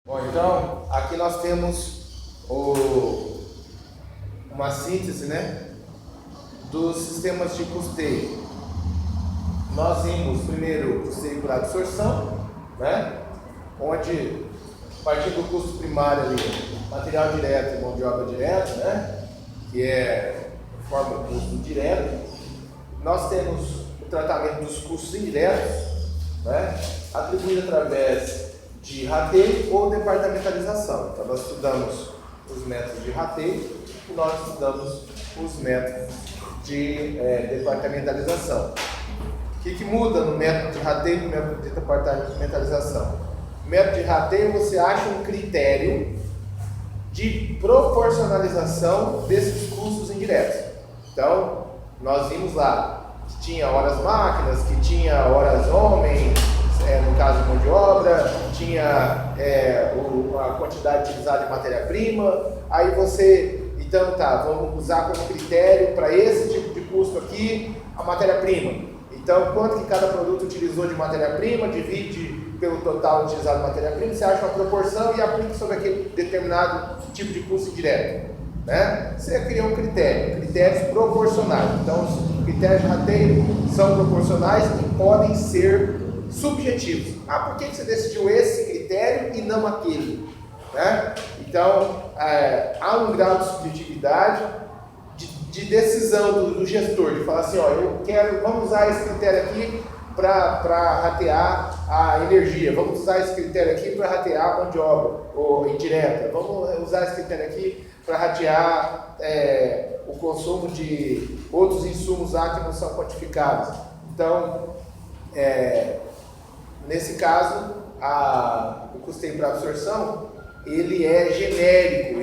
Bom, então aqui nós temos uma síntese, né, dos sistemas de custeio. Nós vimos primeiro o custeio por absorção, né, onde a partir do custo primário ali, material direto e mão de obra direta, né, que forma o custo direto. Nós temos o tratamento dos custos indiretos, né, atribuído através de rateio ou departamentalização. Então nós estudamos os métodos de rateio e nós estudamos os métodos de departamentalização. O que muda no método de rateio e no método de departamentalização? No método de rateio você acha um critério de proporcionalização desses custos indiretos. Então nós vimos lá que tinha horas máquinas, que tinha horas homem, no caso de mão de obra, tinha a quantidade utilizada de matéria-prima. Aí você, então vamos usar como critério para esse tipo de custo aqui a matéria-prima. Então quanto que cada produto utilizou de matéria-prima, divide pelo total utilizado de matéria-prima, você acha uma proporção e aplica sobre aquele determinado tipo de custo indireto, né? Você cria um critério, critérios proporcionais. Então os critérios de rateio são proporcionais e podem ser subjetivos. Por que você decidiu esse critério e não aquele? Né? Então, há um grau de subjetividade de decisão do gestor, de falar assim, vamos usar esse critério aqui para ratear a energia, vamos usar esse critério aqui para ratear a mão de obra ou indireta, vamos usar esse critério aqui para ratear o consumo de outros insumos lá que não são quantificáveis. Então, nesse caso, o custeio para absorção, ele é genérico,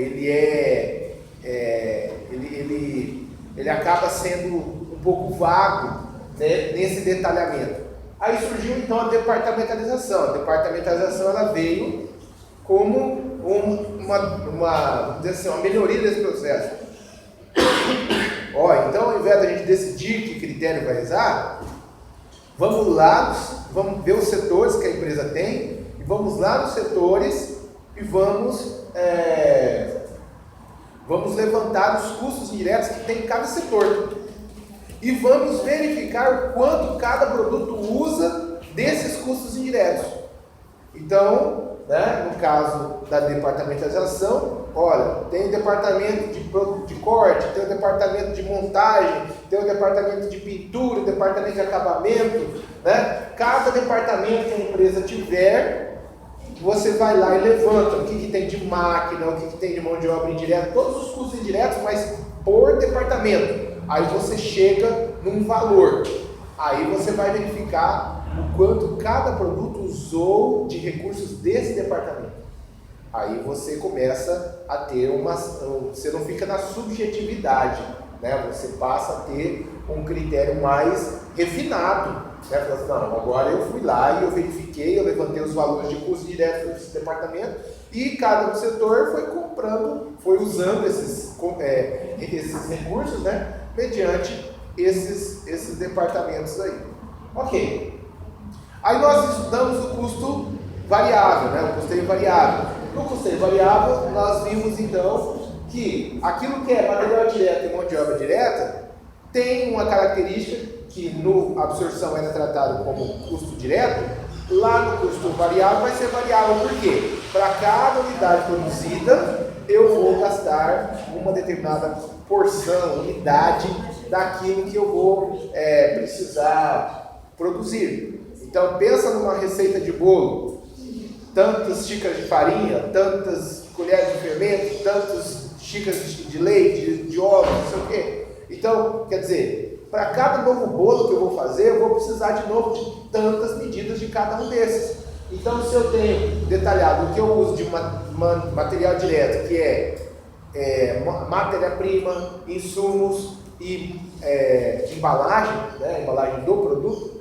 ele acaba sendo um pouco vago, né, nesse detalhamento. Aí surgiu então a departamentalização. A departamentalização ela veio como vamos dizer assim, uma melhoria desse processo. Então ao invés da gente decidir que critério vai usar, vamos ver os setores que a empresa tem, e vamos lá nos setores e vamos levantar os custos indiretos que tem em cada setor. E vamos verificar o quanto cada produto usa desses custos indiretos. Então, no caso da departamentalização, tem o departamento de corte, tem o departamento de montagem, tem o departamento de pintura, o departamento de acabamento, né? Cada departamento que a empresa tiver, você vai lá e levanta o que tem de máquina, o que tem de mão de obra indireta, todos os custos indiretos, mas por departamento. Aí você chega num valor. Aí você vai verificar o quanto cada produto usou de recursos desse departamento. Aí você começa a ter você não fica na subjetividade, né? Você passa a ter um critério mais refinado, né? Fala assim, não, agora eu fui lá e eu verifiquei, eu levantei os valores de custo direto desse departamento e cada setor foi usando esses recursos, né? Mediante esses departamentos aí. Ok. Aí nós estudamos o custo variável, né? O custeio variável. No custeio variável, nós vimos então que aquilo que é material direto e mão de obra direta tem uma característica que no absorção é tratado como custo direto, lá no custo variável vai ser variável. Por quê? Para cada unidade produzida, eu vou gastar uma determinada porção, unidade daquilo que eu vou precisar produzir. Então pensa numa receita de bolo, tantas xícaras de farinha, tantas colheres de fermento, tantas xícaras de leite, de ovos, não sei o quê. Então, quer dizer, para cada novo bolo que eu vou fazer, eu vou precisar de novo de tantas medidas de cada um desses. Então, se eu tenho detalhado o que eu uso de material direto, que é matéria-prima, insumos e embalagem, né, embalagem do produto,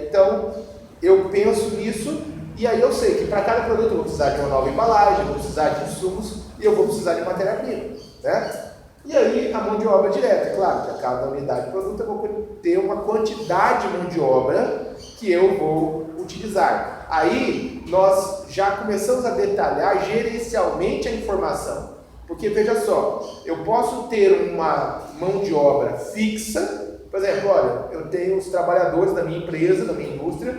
então eu penso nisso e aí eu sei que para cada produto eu vou precisar de uma nova embalagem, eu vou precisar de insumos e eu vou precisar de matéria-prima, né? E aí a mão de obra direta, claro, que a cada unidade de produto eu vou ter uma quantidade de mão de obra que eu vou utilizar. Aí nós já começamos a detalhar gerencialmente a informação. Porque veja só, eu posso ter uma mão de obra fixa, por exemplo, olha, eu tenho os trabalhadores da minha empresa, da minha indústria,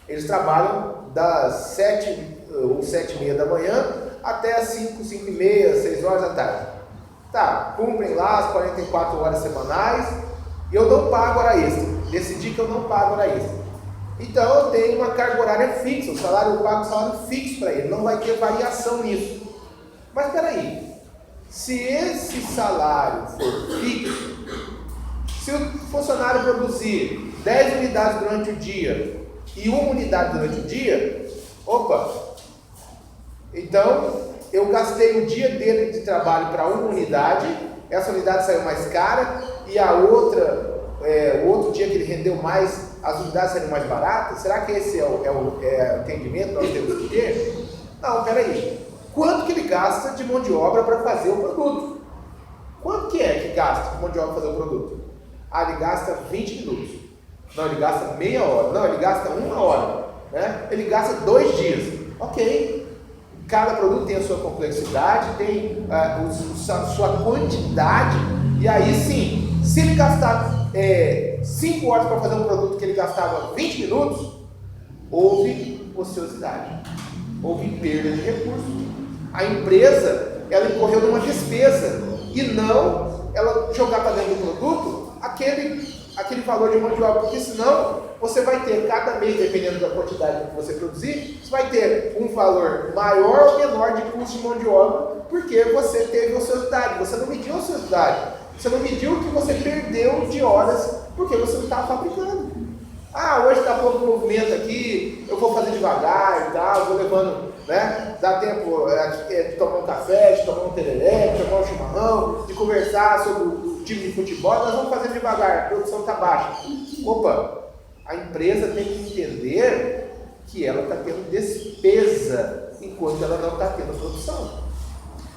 eles trabalham das 7 ou 7h30 da manhã até as 5, 5h30, 6 horas da tarde. Tá, cumprem lá as 44 horas semanais e eu não pago hora extra. Decidi que eu não pago hora extra. Então eu tenho uma carga horária fixa, o salário eu pago um salário fixo para ele, não vai ter variação nisso. Mas peraí, se esse salário for fixo, se o funcionário produzir 10 unidades durante o dia e 1 unidade durante o dia, opa, então eu gastei o dia dele de trabalho para 1 unidade, essa unidade saiu mais cara e a outra, o outro dia que ele rendeu mais, as unidades saíram mais baratas. Será que esse é o entendimento que nós temos que ter? Não, peraí. Quanto que ele gasta de mão de obra para fazer o produto? Quanto que é que gasta de mão de obra para fazer o produto? Ah, ele gasta 20 minutos. Não, ele gasta meia hora. Não, ele gasta 1 hora. Né? Ele gasta 2 dias. Ok. Cada produto tem a sua complexidade, tem a sua quantidade. E aí sim, se ele gastar 5 horas para fazer um produto que ele gastava 20 minutos, houve ociosidade. Houve perda de recursos. A empresa, ela incorreu numa despesa e não ela jogar para dentro do produto aquele valor de mão de obra, porque senão você vai ter cada mês, dependendo da quantidade que você produzir, você vai ter um valor maior ou menor de custo de mão de obra, porque você teve ociosidade, você não mediu a ociosidade, você não mediu o que você perdeu de horas, porque você não estava fabricando. Ah, hoje está pouco movimento aqui, eu vou fazer devagar e tal, vou levando, né? Dá tempo de tomar um café, de tomar um tereré, de tomar um chimarrão, de conversar sobre o time de futebol, nós vamos fazer devagar, a produção está baixa. Opa, a empresa tem que entender que ela está tendo despesa, enquanto ela não está tendo produção.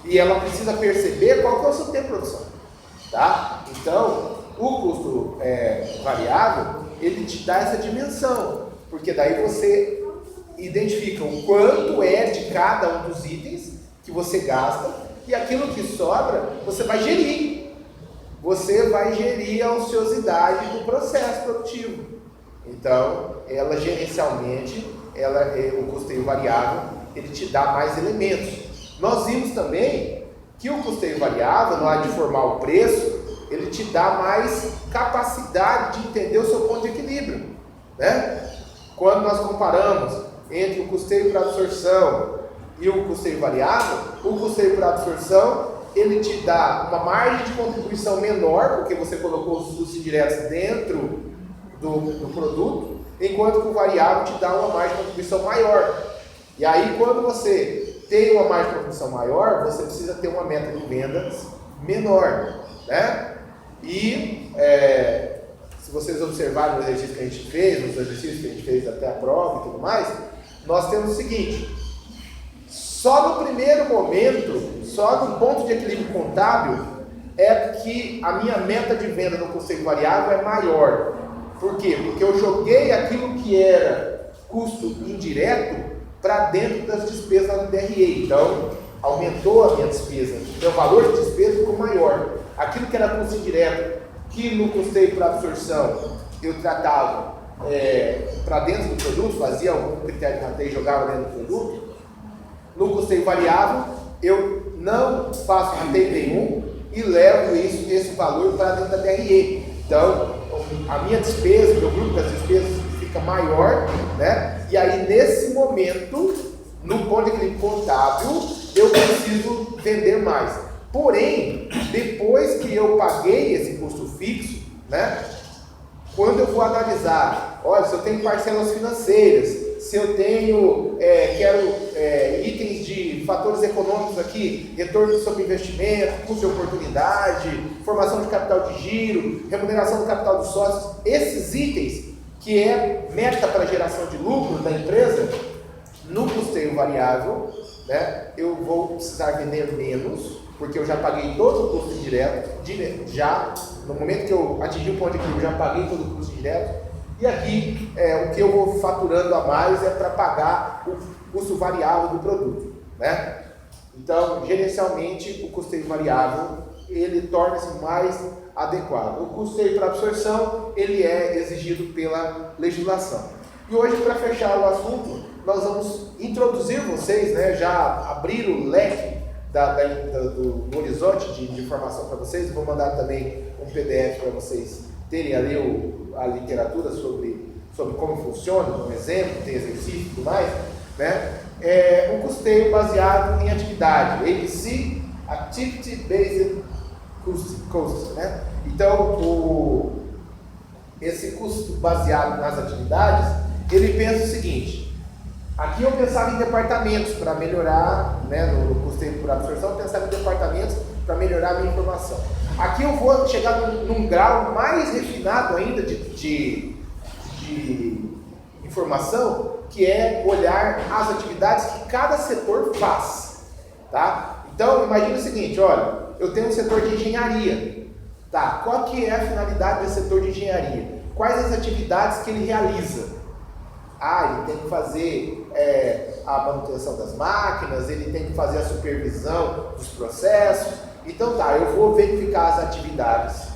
E ela precisa perceber qual que é o seu tempo de produção. Tá? Então, o custo variável, ele te dá essa dimensão, porque daí você identifica o quanto é de cada um dos itens que você gasta, e aquilo que sobra, você vai gerir. Você vai gerir a ociosidade do processo produtivo. Então, ela gerencialmente, o custeio variável, ele te dá mais elementos. Nós vimos também que o custeio variável, na hora de formar o preço, ele te dá mais capacidade de entender o seu ponto de equilíbrio, né? Quando nós comparamos entre o custeio por absorção e o custeio variável, o custeio por absorção, ele te dá uma margem de contribuição menor, porque você colocou os custos indiretos dentro do produto, enquanto que o variável te dá uma margem de contribuição maior. E aí, quando você tem uma margem de contribuição maior, você precisa ter uma meta de vendas menor, né? E se vocês observarem no exercício que a gente fez, nos exercícios que a gente fez até a prova e tudo mais, nós temos o seguinte: só no primeiro momento, só no ponto de equilíbrio contábil, é que a minha meta de venda no custeio variável é maior. Por quê? Porque eu joguei aquilo que era custo indireto para dentro das despesas do DRE. Então, aumentou a minha despesa. Meu valor de despesa ficou maior. Aquilo que era custo indireto, que no custeio por absorção eu tratava para dentro do produto, fazia algum critério de rateio e jogava dentro do produto, no custeio variável eu não faço rateio nenhum e levo esse valor para dentro da DRE. Então, a minha despesa, o meu grupo das despesas fica maior, né? E aí, nesse momento, no ponto de equilíbrio contábil, eu preciso vender mais. Porém, depois que eu paguei esse custo fixo, né? Quando eu vou analisar, olha, se eu tenho parcelas financeiras, se eu tenho, itens de fatores econômicos aqui, retorno sobre investimento, custo de oportunidade, formação de capital de giro, remuneração do capital dos sócios, esses itens que é meta para geração de lucro da empresa, no custeio variável, né, eu vou precisar vender menos, porque eu já paguei todo o custo indireto, já no momento que eu atingi o ponto de equilíbrio, eu já paguei todo o custo indireto, E aqui, o que eu vou faturando a mais é para pagar o custo variável do produto, né? Então, gerencialmente, o custeio variável, ele torna-se mais adequado. O custeio para absorção, ele é exigido pela legislação. E hoje, para fechar o assunto, nós vamos introduzir vocês, né, já abrir o leque do horizonte de informação para vocês. Vou mandar também um PDF para vocês terem ali a literatura sobre como funciona, um exemplo, tem exercício e tudo mais, né? Um custeio baseado em atividade, ABC, Activity Based Cost, né? Então, esse custo baseado nas atividades, ele pensa o seguinte: aqui eu pensava em departamentos para melhorar, né, no custeio por absorção, eu pensava em departamentos para melhorar a minha informação. Aqui eu vou chegar num grau mais refinado ainda de informação, que é olhar as atividades que cada setor faz, tá? Então, imagine o seguinte, olha, eu tenho um setor de engenharia, tá? Qual que é a finalidade desse setor de engenharia? Quais as atividades que ele realiza? Ele tem que fazer a manutenção das máquinas, ele tem que fazer a supervisão dos processos. Então tá, eu vou verificar as atividades,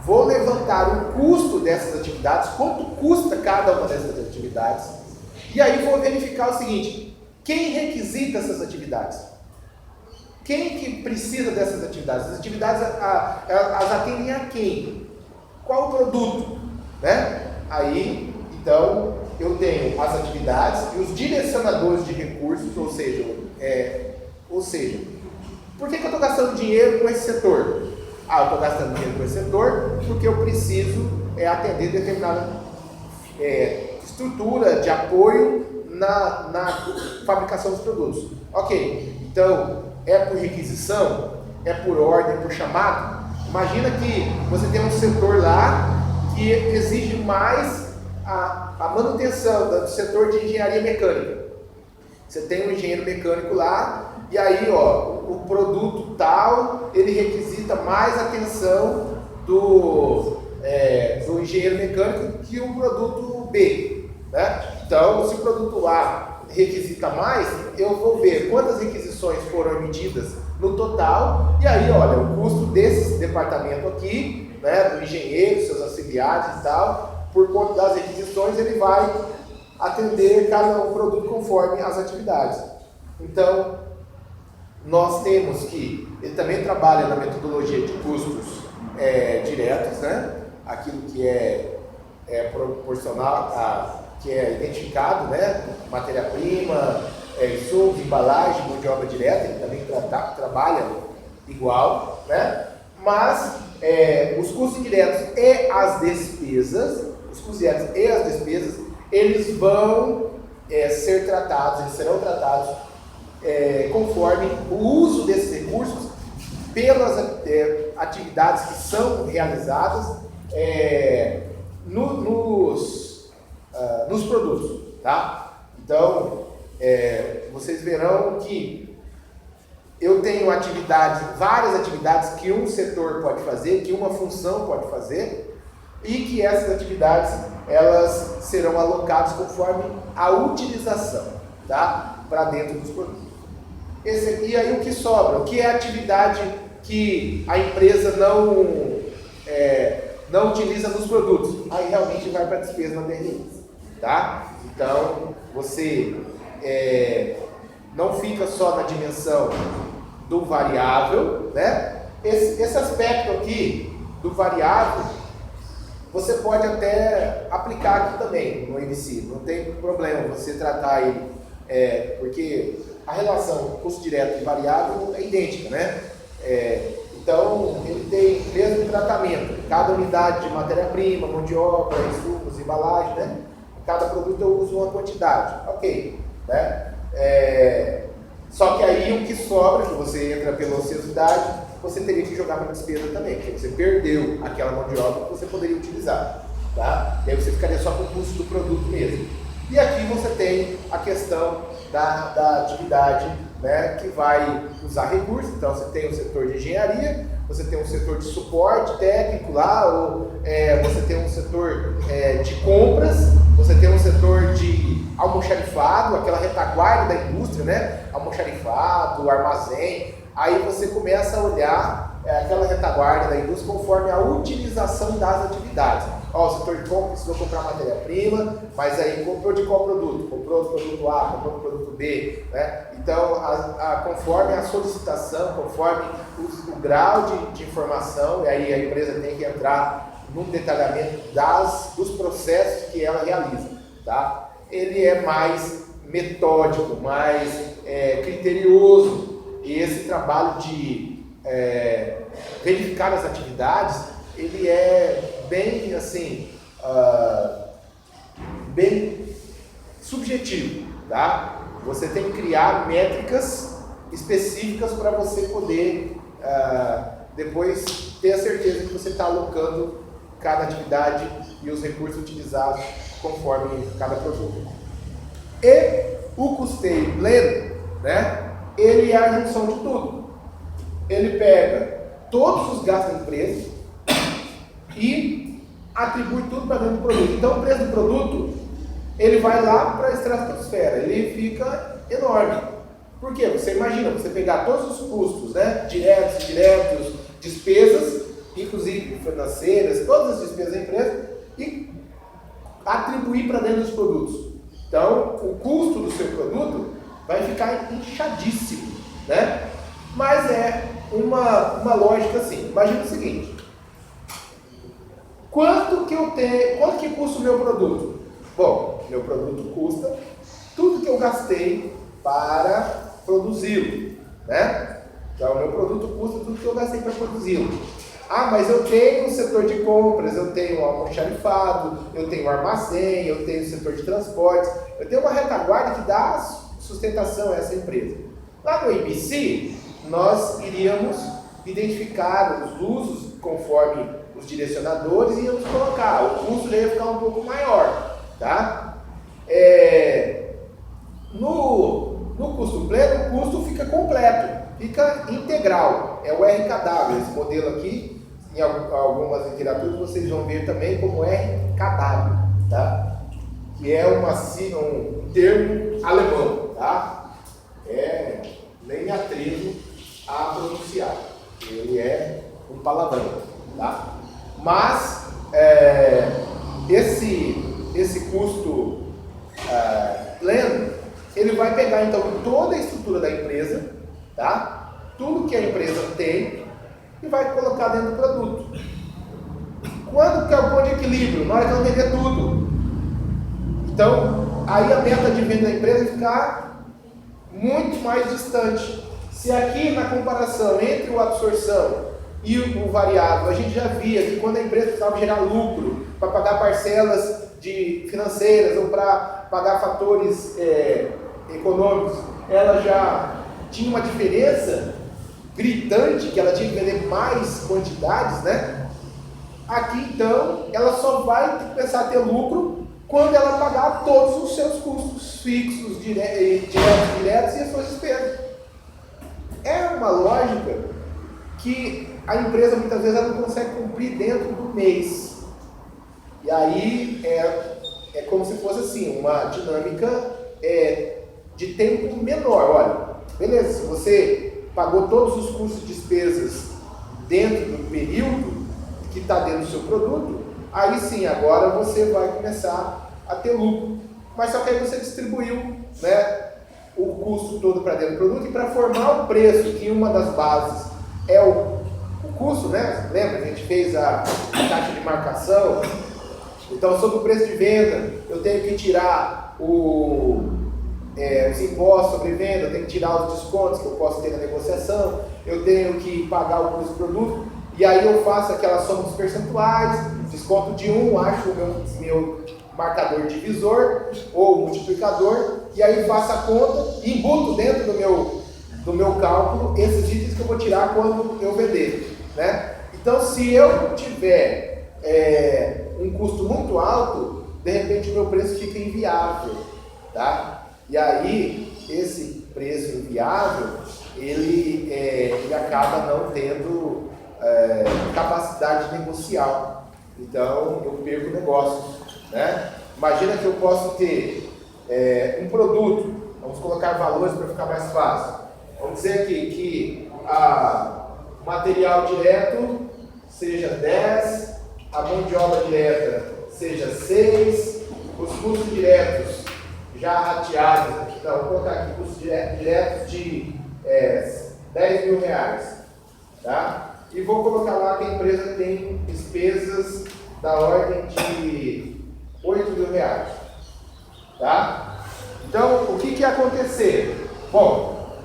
vou levantar o custo dessas atividades, quanto custa cada uma dessas atividades, e aí vou verificar o seguinte: quem requisita essas atividades? Quem que precisa dessas atividades? As atividades elas atendem a quem? Qual o produto? Né? Aí, então, eu tenho as atividades e os direcionadores de recursos, ou seja, por que eu estou gastando dinheiro com esse setor? Eu estou gastando dinheiro com esse setor porque eu preciso atender determinada estrutura de apoio na fabricação dos produtos. Ok, então é por requisição, é por ordem, por chamado. Imagina que você tem um setor lá que exige mais a manutenção do setor de engenharia mecânica. Você tem um engenheiro mecânico lá, e aí o produto tal, ele requisita mais atenção do engenheiro mecânico que o produto B, né? Então, se o produto A requisita mais, eu vou ver quantas requisições foram emitidas no total, e aí, olha, o custo desse departamento aqui, né, do engenheiro, seus auxiliares e tal, por conta das requisições, ele vai atender cada um produto conforme as atividades. Então, nós temos que, ele também trabalha na metodologia de custos diretos, né? Aquilo que é proporcional, que é identificado, né? Matéria-prima, insumos, embalagem, mão de obra direta, ele também trabalha igual, né? Mas os custos indiretos e as despesas, eles vão ser tratados, eles serão tratados conforme o uso desses recursos pelas atividades que são realizadas nos produtos, tá? Então, vocês verão que eu tenho várias atividades que um setor pode fazer, que uma função pode fazer, e que essas atividades elas serão alocadas conforme a utilização, tá? Para dentro dos produtos. E aí o que sobra? O que é a atividade que a empresa não utiliza nos produtos? Aí realmente vai para a despesa na DRI, tá? Então, você não fica só na dimensão do variável, né? Esse aspecto aqui do variável, você pode até aplicar aqui também no ABC, não tem problema você tratar ele, porque a relação custo direto e variável é idêntica, né? Então, ele tem o mesmo tratamento, cada unidade de matéria-prima, mão de obra, insumos, embalagem, né? Cada produto eu uso uma quantidade, ok, né? Só que aí o que sobra, que você entra pela ociosidade, você teria que jogar para despesa também, porque você perdeu aquela mão de obra que você poderia utilizar, tá? E aí você ficaria só com o custo do produto mesmo. E aqui você tem a questão da atividade, né, que vai usar recursos. Então você tem o setor de engenharia, você tem um setor de suporte técnico lá, ou você tem um setor de compras, você tem um setor de almoxarifado, aquela retaguarda da indústria, né? Almoxarifado, armazém. Aí você começa a olhar aquela retaguarda da indústria conforme a utilização das atividades. Ó, o setor de compra precisou comprar matéria-prima, mas aí comprou de qual produto? Comprou do produto A, comprou do produto B, né? Então, conforme a solicitação, conforme o grau de informação, e aí a empresa tem que entrar num detalhamento dos processos que ela realiza, tá? Ele é mais metódico, mais criterioso, e esse trabalho de verificar as atividades, ele é bem, assim, bem subjetivo, tá? Você tem que criar métricas específicas para você poder depois ter a certeza que você está alocando cada atividade e os recursos utilizados conforme cada produto. E o custeio pleno, né? Ele é a junção de tudo. Ele pega todos os gastos da empresa e atribui tudo para dentro do produto. Então o preço do produto, ele vai lá para a estratosfera, ele fica enorme. Por quê? Você imagina, você pegar todos os custos, né, diretos, indiretos, despesas, inclusive financeiras, todas as despesas da empresa, e atribuir para dentro dos produtos. Então o custo do seu produto vai ficar inchadíssimo, né? Mas é uma lógica assim. Imagina o seguinte: quanto que custa o meu produto? Bom, meu produto custa tudo que eu gastei para produzi-lo, né? Então, meu produto custa tudo que eu gastei para produzi-lo. Ah, mas eu tenho o setor de compras, eu tenho o almoxarifado, eu tenho o armazém, eu tenho o setor de transportes, eu tenho uma retaguarda que dá sustentação a essa empresa. Lá no ABC, nós iríamos identificar os usos conforme os direcionadores e íamos colocar. O custo ia ficar um pouco maior, tá? No custo pleno, o custo fica completo, fica integral. É o RKW, esse modelo aqui, em algumas literaturas vocês vão ver também como RKW, tá? Que é um termo alemão, tá? Nem me atrevo a pronunciar, ele é um palavrão, tá? Mas esse custo pleno, ele vai pegar então toda a estrutura da empresa, tá? Tudo que a empresa tem e vai colocar dentro do produto. Quando que é o ponto de equilíbrio? Na hora que ela vender tudo. Então, aí a meta de venda da empresa ficar muito mais distante. Se aqui na comparação entre o absorção e o variável, a gente já via que quando a empresa precisava gerar lucro para pagar parcelas financeiras ou para pagar fatores econômicos, ela já tinha uma diferença gritante, que ela tinha que vender mais quantidades, né? Aqui então, ela só vai começar a ter lucro quando ela pagar todos os seus custos fixos, diretos e as suas despesas. É uma lógica que a empresa muitas vezes ela não consegue cumprir dentro do mês. E aí é como se fosse assim, uma dinâmica de tempo menor. Olha, beleza, se você pagou todos os custos e despesas dentro do período que está dentro do seu produto, aí sim, agora você vai começar a ter lucro. Mas só que aí você distribuiu, né, o custo todo para dentro do produto, e para formar o preço, que uma das bases é o custo, né? Lembra que a gente fez a taxa de marcação? Então, sobre o preço de venda, eu tenho que tirar os impostos sobre venda, eu tenho que tirar os descontos que eu posso ter na negociação, eu tenho que pagar o custo do produto, e aí eu faço aquela soma dos percentuais, desconto de 1, acho o meu marcador divisor ou multiplicador, e aí faço a conta e embuto dentro do meu cálculo esses itens que eu vou tirar quando eu vender, né? Então, se eu tiver um custo muito alto, de repente o meu preço fica inviável, tá? E aí esse preço viável, ele acaba não tendo capacidade negocial. Então, eu perco o negócio, né? Imagina que eu posso ter um produto, vamos colocar valores para ficar mais fácil. Vamos dizer aqui que o material direto seja 10, a mão de obra direta seja 6, os custos diretos já rateados, então vou colocar aqui custos diretos de 10 mil reais, tá? E vou colocar lá que a empresa tem despesas da ordem de 8 mil reais, tá? Então, o que ia acontecer? Bom,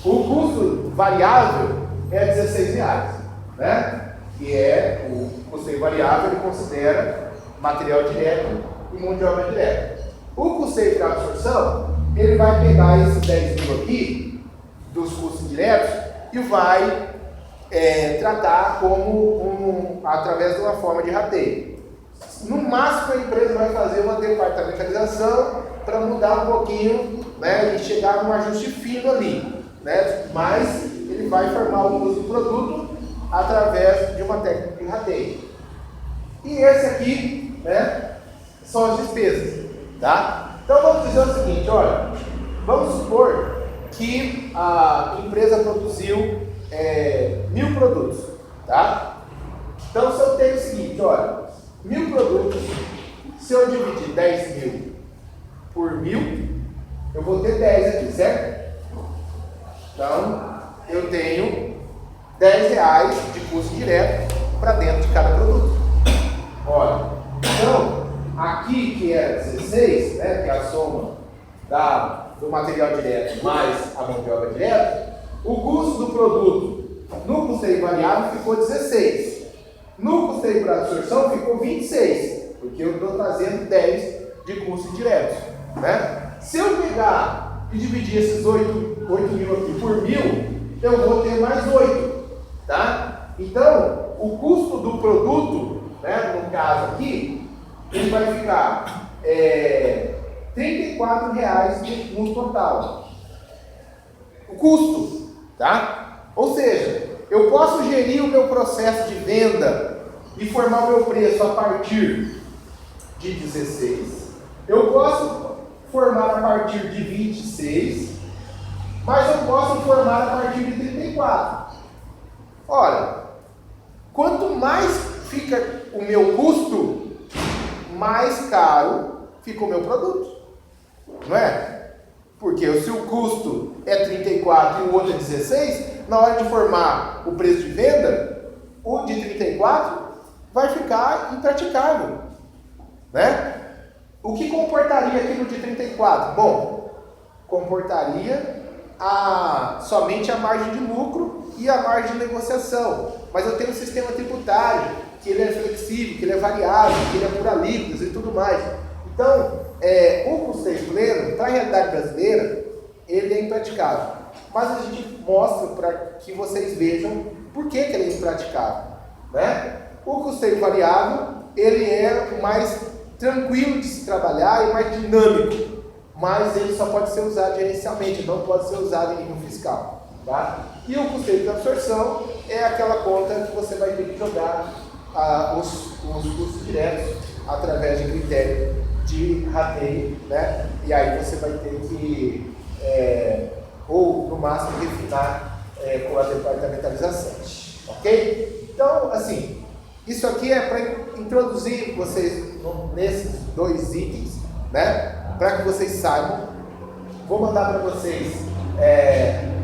o custo variável é 16 reais, né? Que é o custeio variável, ele considera material direto e mão de obra direta. O custeio por absorção, ele vai pegar esses 10 mil aqui, dos custos diretos, e vai tratar como através de uma forma de rateio. No máximo, a empresa vai fazer uma departamentalização para mudar um pouquinho, né, e chegar num ajuste fino ali, né? Mas ele vai formar o uso do produto através de uma técnica de rateio. E esse aqui, né, são as despesas, tá? Então vamos dizer o seguinte, olha, vamos supor que a empresa produziu 1000 produtos, tá? Então se eu tenho o seguinte, olha, 1000 produtos, se eu dividir 10 mil por 1000, eu vou ter 10 aqui, certo? Então eu tenho 10 reais de custo direto para dentro de cada produto. Olha, então, aqui que é 16, né, que é a soma do material direto mais a mão de obra direta, o custo do produto no custeio variável ficou 16. No custeio por absorção ficou 26, porque eu estou trazendo 10 de custos diretos, né? Se eu pegar e dividir esses 8 mil aqui por 1000, eu vou ter mais 8, tá? Então, o custo do produto, né, no caso aqui, ele vai ficar R$34 no total. O custo, tá? Ou seja, eu posso gerir o meu processo de venda e formar o meu preço a partir de 16. Eu posso formar a partir de 26, mas eu posso formar a partir de 34. Olha, quanto mais fica o meu custo, mais caro fica o meu produto, não é? Porque se o custo é 34 e o outro é 16, na hora de formar o preço de venda, o de 34 vai ficar impraticável, né? O que comportaria aqui no de 34? Bom, comportaria somente a margem de lucro e a margem de negociação. Mas eu tenho um sistema tributário, que ele é flexível, que ele é variável, que ele é por alíquotas e tudo mais. Então, o custeio pleno, para a realidade brasileira, ele é impraticável. Mas a gente mostra para que vocês vejam por que ele é impraticável, né? O custeio variável, ele é o mais tranquilo de se trabalhar e mais dinâmico, mas ele só pode ser usado gerencialmente, não pode ser usado em nível fiscal, tá? E o custeio de absorção é aquela conta que você vai ter que jogar os custos diretos através de critério de rateio, né? E aí você vai ter que, ou no máximo, refinar com a departamentalização, ok? Então, assim, isso aqui é para introduzir vocês nesses dois itens, né? Para que vocês saibam. Vou mandar para vocês